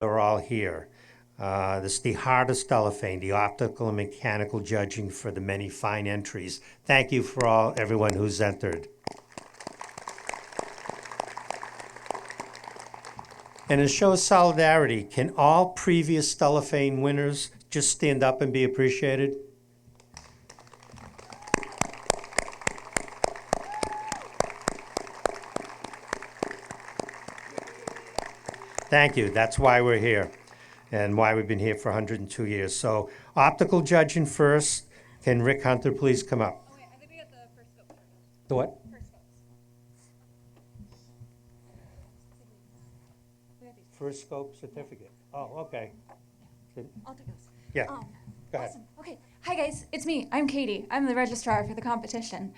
are all here. This is the heart of Stellafane, the optical and mechanical judging for the many fine entries. Thank you for everyone who's entered. And to show solidarity, can all previous Stellafane winners just stand up and be appreciated? Thank you. That's why we're here and why we've been here for 102 years. So, optical judging first. Can Rick Hunter please come up? Oh, wait, I think we got the first scope. The what? First scopes. We got these. First scope certificate. Oh, okay. I'll take those. Yeah. Go ahead. Awesome. Okay. Hi, guys. It's me. I'm Katie. I'm the registrar for the competition.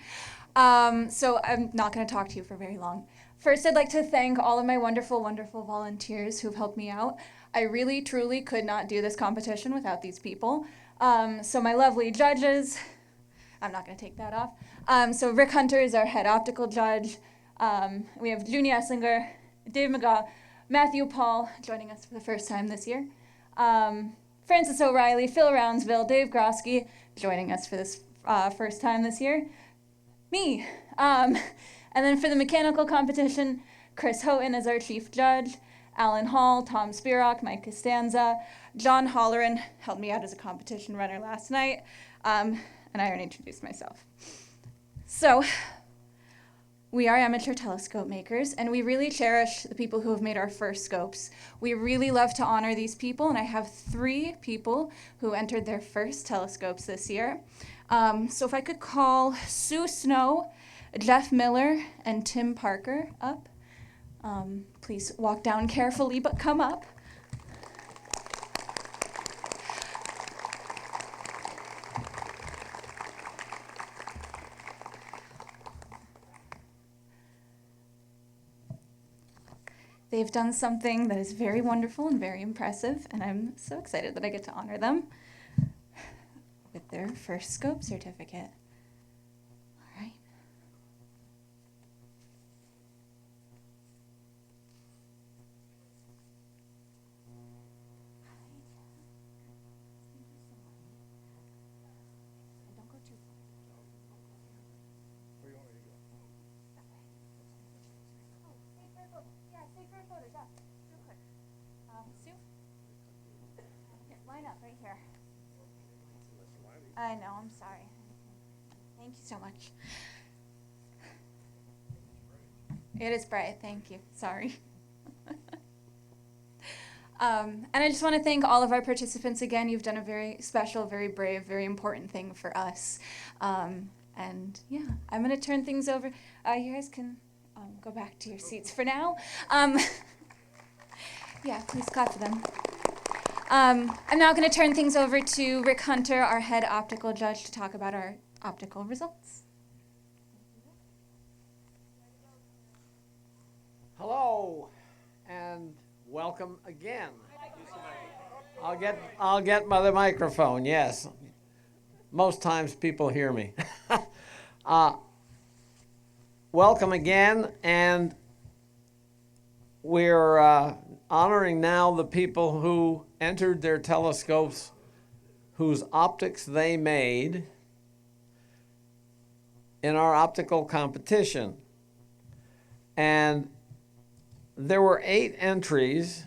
So I'm not going to talk to you for very long. First, I'd like to thank all of my wonderful, wonderful volunteers who've helped me out. I really, truly could not do this competition without these people. So my lovely judges, I'm not going to take that off. So Rick Hunter is our head optical judge. We have Junie Esslinger, Dave McGaw, Matthew Paul joining us for the first time this year. Francis O'Reilly, Phil Roundsville, Dave Grosky joining us for this first time this year. Me. And then for the mechanical competition, Chris Houghton is our chief judge, Alan Hall, Tom Spirock, Mike Costanza, John Holleran helped me out as a competition runner last night, and I already introduced myself. So, we are amateur telescope makers, and we really cherish the people who have made our first scopes. We really love to honor these people, and I have 3 people who entered their first telescopes this year. So if I could call Sue Snow, Jeff Miller, and Tim Parker up. Please walk down carefully, but come up. They've done something that is very wonderful and very impressive, and I'm so excited that I get to honor them with their first scope certificate. All right. Don't go too far. Where you want me to go? Oh, stay for a photo. Yeah, stay for a photo. Yeah, real quick. Sue? Here, line up right here. I know, I'm sorry. Thank you so much. It is bright, thank you. Sorry. And I just want to thank all of our participants again. You've done a very special, very brave, very important thing for us. And yeah, I'm going to turn things over. You guys can go back to your seats for now. Yeah, please clap for them. I'm now going to turn things over to Rick Hunter, our head optical judge, to talk about our optical results. Hello, and welcome again. I'll get the microphone. Yes, most times people hear me. Welcome again, and we're honoring now the people who entered their telescopes whose optics they made in our optical competition. And there were 8 entries,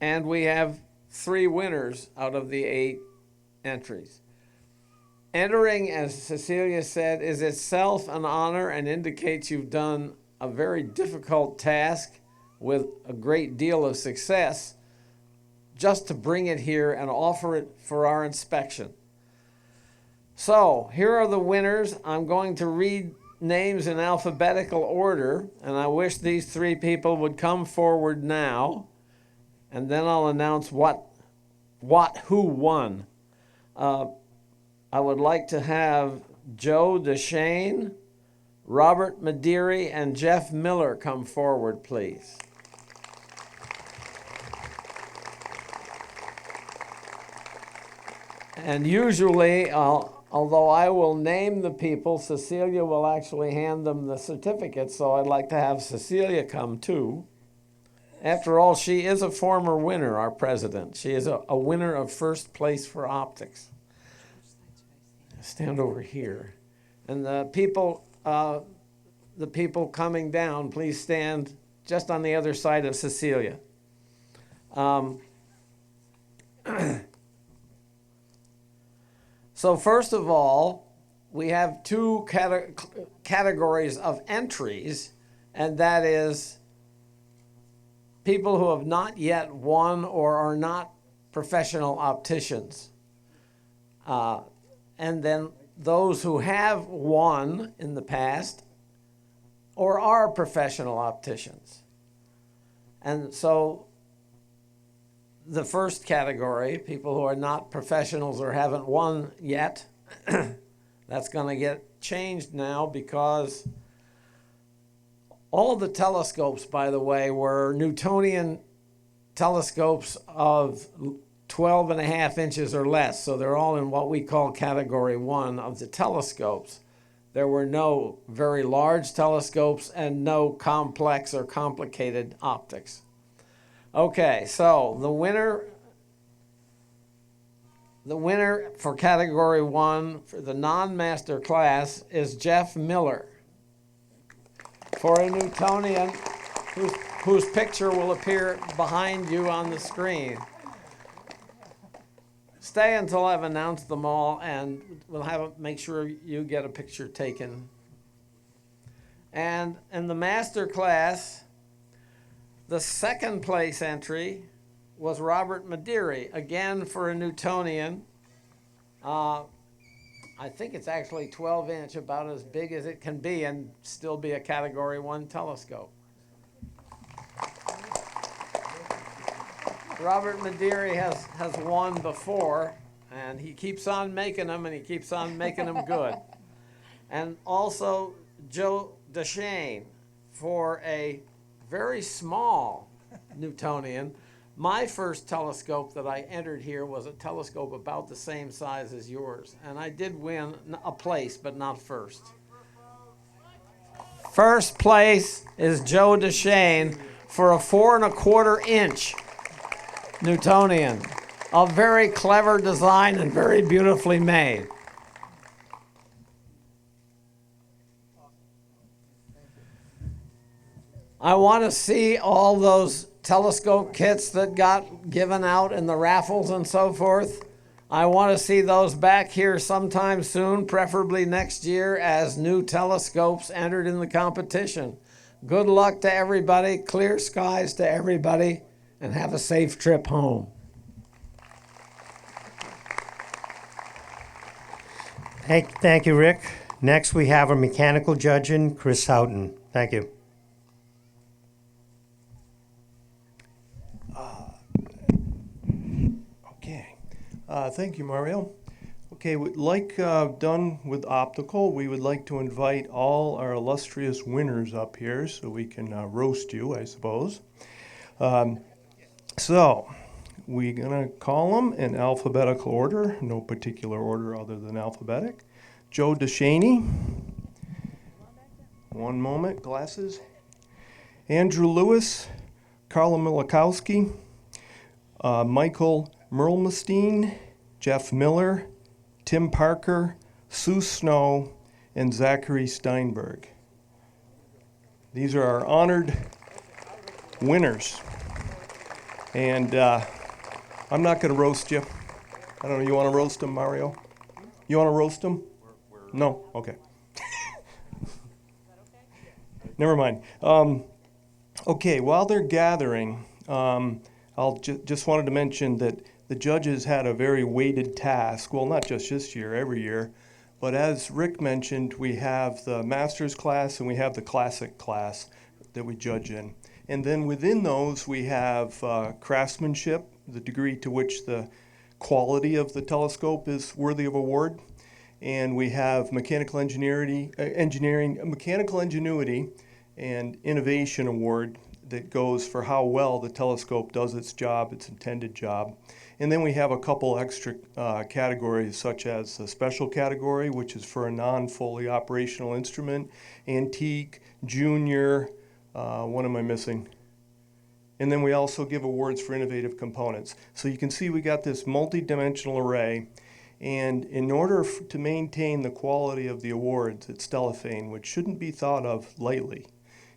and we have 3 winners out of the 8 entries. Entering, as Cecilia said, is itself an honor and indicates you've done a very difficult task with a great deal of success just to bring it here and offer it for our inspection. So here are the winners. I'm going to read names in alphabetical order, and I wish these 3 people would come forward now, and then I'll announce who won. I would like to have Joe DeShane, Robert Mediri, and Jeff Miller come forward, please. And usually, although I will name the people, Cecilia will actually hand them the certificate, so I'd like to have Cecilia come too. After all, she is a former winner, our president. She is a winner of first place for optics. Stand over here. And the people coming down, please stand just on the other side of Cecilia. So first of all, we have two categories of entries, and that is people who have not yet won or are not professional opticians. And then those who have won in the past or are professional opticians. And so the first category, people who are not professionals or haven't won yet, that's going to get changed now because all of the telescopes, by the way, were Newtonian telescopes of 12 and a half inches or less. So they're all in what we call category 1 of the telescopes. There were no very large telescopes and no complex or complicated optics. Okay, so the winner for category 1 for the non-master class is Jeff Miller for a Newtonian whose picture will appear behind you on the screen. Stay until I've announced them all, and we'll make sure you get a picture taken. And in the master class, the second place entry was Robert Mediri, again for a Newtonian. I think it's actually 12-inch, about as big as it can be and still be a category 1 telescope. Robert Mediri has won before, and he keeps on making them, and he keeps on making them good. And also Joe Deshane for a very small Newtonian. My first telescope that I entered here was a telescope about the same size as yours, and I did win a place, but not first. First place is Joe Deshane for a 4 1/4 inch Newtonian. A very clever design and very beautifully made. I want to see all those telescope kits that got given out in the raffles and so forth. I want to see those back here sometime soon, preferably next year, as new telescopes entered in the competition. Good luck to everybody, clear skies to everybody, and have a safe trip home. Thank you, Rick. Next, we have our mechanical judging, Chris Houghton. Thank you. Thank you, Mario. Okay, like done with optical, we would like to invite all our illustrious winners up here so we can roast you, I suppose. So we're going to call them in alphabetical order, no particular order other than alphabetic. Joe Deshane. One moment, glasses. Andrew Lewis, Carla Milikowski, Michael Merlmestein, Jeff Miller, Tim Parker, Sue Snow, and Zachary Steinberg. These are our honored winners. And I'm not going to roast you. I don't know, you want to roast them, Mario? You want to roast them? No? Okay. Never mind. Okay, while they're gathering, I'll just wanted to mention that the judges had a very weighted task. Well, not just this year, every year. But as Rick mentioned, we have the master's class and we have the classic class that we judge in. And then within those, we have craftsmanship, the degree to which the quality of the telescope is worthy of award. And we have mechanical mechanical ingenuity and innovation award that goes for how well the telescope does its job, its intended job. And then we have a couple extra categories, such as the special category, which is for a non-fully operational instrument, antique, junior, what am I missing? And then we also give awards for innovative components. So you can see we got this multi-dimensional array. And in order to maintain the quality of the awards at Stellafane, which shouldn't be thought of lightly,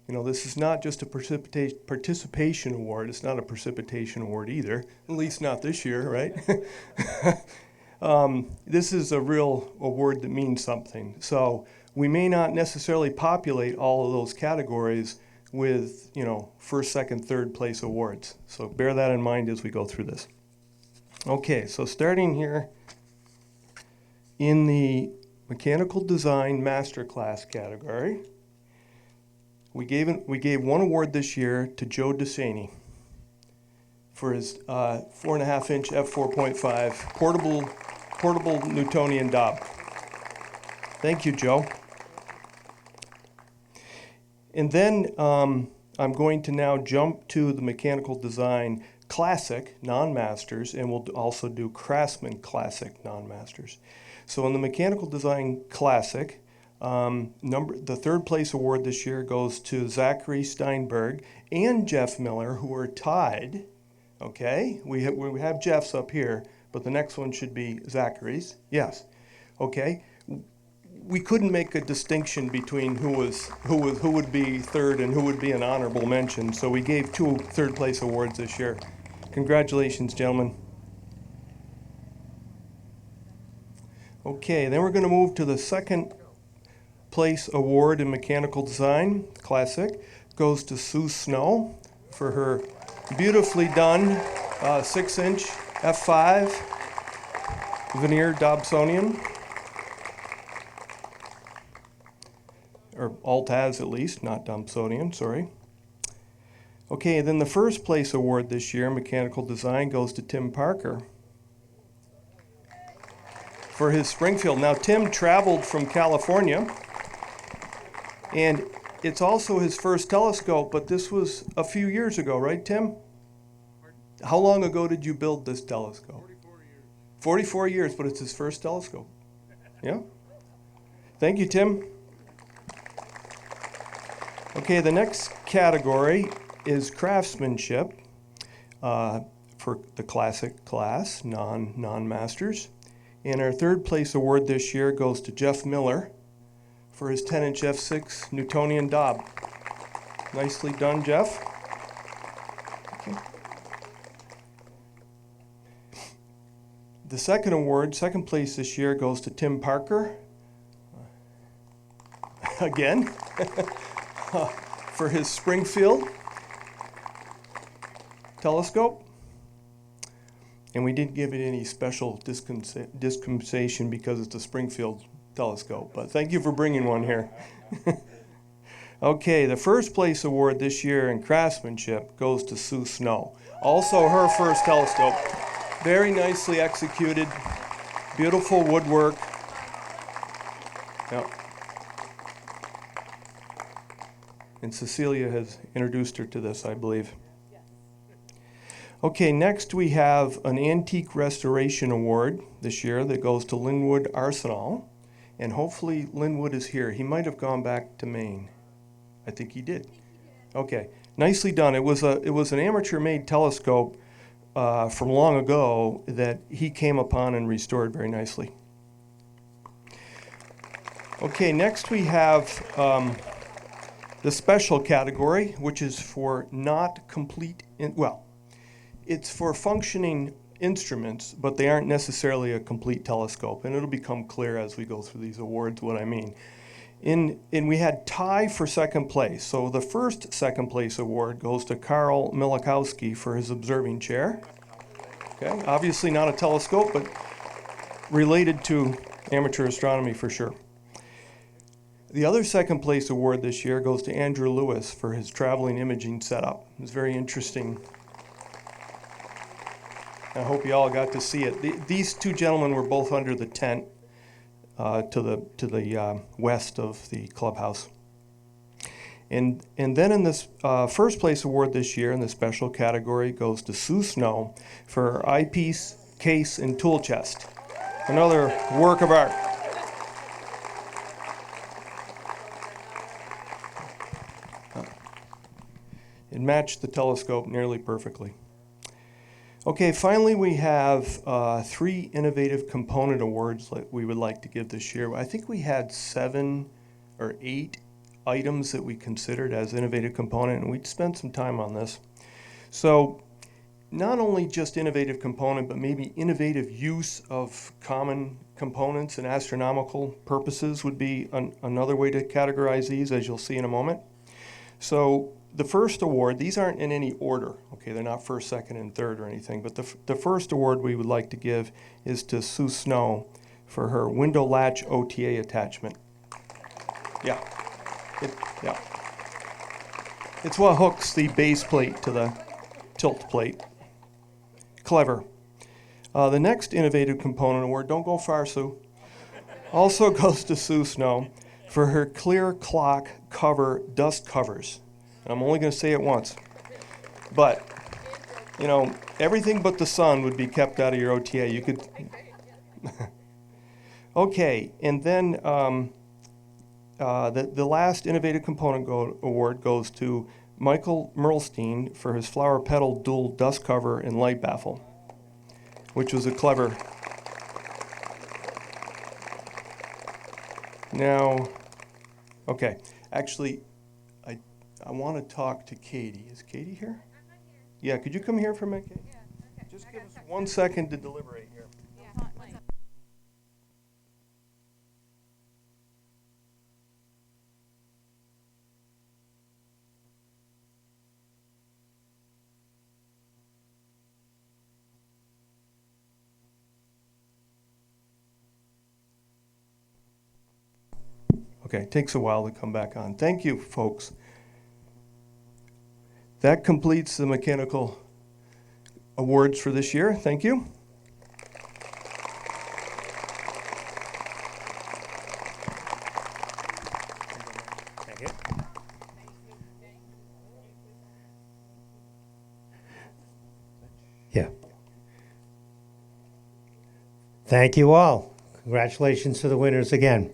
you know, this is not just a participation award. It's not a precipitation award either, at least not this year, right? This is a real award that means something. So we may not necessarily populate all of those categories with, you know, first, second, third place awards. So bear that in mind as we go through this. Okay, so starting here in the Mechanical Design Masterclass category, we gave one award this year to Joe DeSaney for his 4.5-inch f4.5 portable Newtonian Dob. Thank you, Joe. And then I'm going to now jump to the Mechanical Design Classic non-masters, and we'll also do Craftsman Classic non-masters. So in the Mechanical Design Classic, the third place award this year goes to Zachary Steinberg and Jeff Miller, who are tied. Okay, we have Jeff's up here, but the next one should be Zachary's. Yes. Okay. We couldn't make a distinction between who would be third and who would be an honorable mention, so we gave 2 third place awards this year. Congratulations, gentlemen. Okay, then we're going to move to the second place award in Mechanical Design Classic. Goes to Sue Snow for her beautifully done 6-inch F5 veneer Dobsonian. Or Altaz at least, not Dobsonian, sorry. Okay, then the first place award this year in Mechanical Design goes to Tim Parker for his Springfield. Now, Tim traveled from California, and it's also his first telescope, but this was a few years ago, right, Tim? How long ago did you build this telescope? 44 years. 44 years, but it's his first telescope. Yeah? Thank you, Tim. Okay, the next category is craftsmanship for the classic class, non-masters. And our third place award this year goes to Jeff Miller for his 10-inch F6 Newtonian Dob. Nicely done, Jeff. Okay. The second place this year goes to Tim Parker. Again. For his Springfield telescope. And we didn't give it any special dispensation because it's a Springfield telescope, but thank you for bringing one here. Okay, the first place award this year in craftsmanship goes to Sue Snow. Also her first telescope. Very nicely executed, beautiful woodwork. Yep. And Cecilia has introduced her to this, I believe. Okay, next we have an Antique Restoration Award this year that goes to Linwood Arsenal. And hopefully Linwood is here. He might have gone back to Maine. I think he did. Okay, nicely done. It was an amateur-made telescope from long ago that he came upon and restored very nicely. Okay, next we have the special category, which is for not complete, it's for functioning instruments, but they aren't necessarily a complete telescope, and it'll become clear as we go through these awards what I mean. And we had tie for second place. So the first second place award goes to Karl Milikowski for his observing chair. Okay, obviously not a telescope, but related to amateur astronomy for sure. The other second place award this year goes to Andrew Lewis for his traveling imaging setup. It was very interesting. I hope you all got to see it. These two gentlemen were both under the tent to the west of the clubhouse. And then in this first place award this year in the special category goes to Sue Snow for her eyepiece, case, and tool chest. Another work of art. It matched the telescope nearly perfectly. Okay, finally we have 3 innovative component awards that we would like to give this year. I think we had 7 or 8 items that we considered as innovative component, and we'd spent some time on this. So not only just innovative component, but maybe innovative use of common components and astronomical purposes would be another way to categorize these, as you'll see in a moment. So the first award, these aren't in any order, okay? They're not first, second, and third or anything, but the first award we would like to give is to Sue Snow for her window latch OTA attachment. Yeah, yeah. It's what hooks the base plate to the tilt plate. Clever. The next innovative component award, don't go far, Sue, also goes to Sue Snow for her clear clock cover dust covers. And I'm only going to say it once. But, you know, everything but the sun would be kept out of your OTA. You could. Okay, and then the last innovative component award goes to Michael Merlstein for his flower petal dual dust cover and light baffle, which was a clever. Now, okay, actually, I want to talk to Katie. Is Katie here? Yeah, could you come here for a minute, Katie? Yeah, okay. Just give us 1 second to deliberate here. Okay, it takes a while to come back on. Thank you, folks. That completes the mechanical awards for this year. Thank you. Thank you. Yeah. Thank you all. Congratulations to the winners again.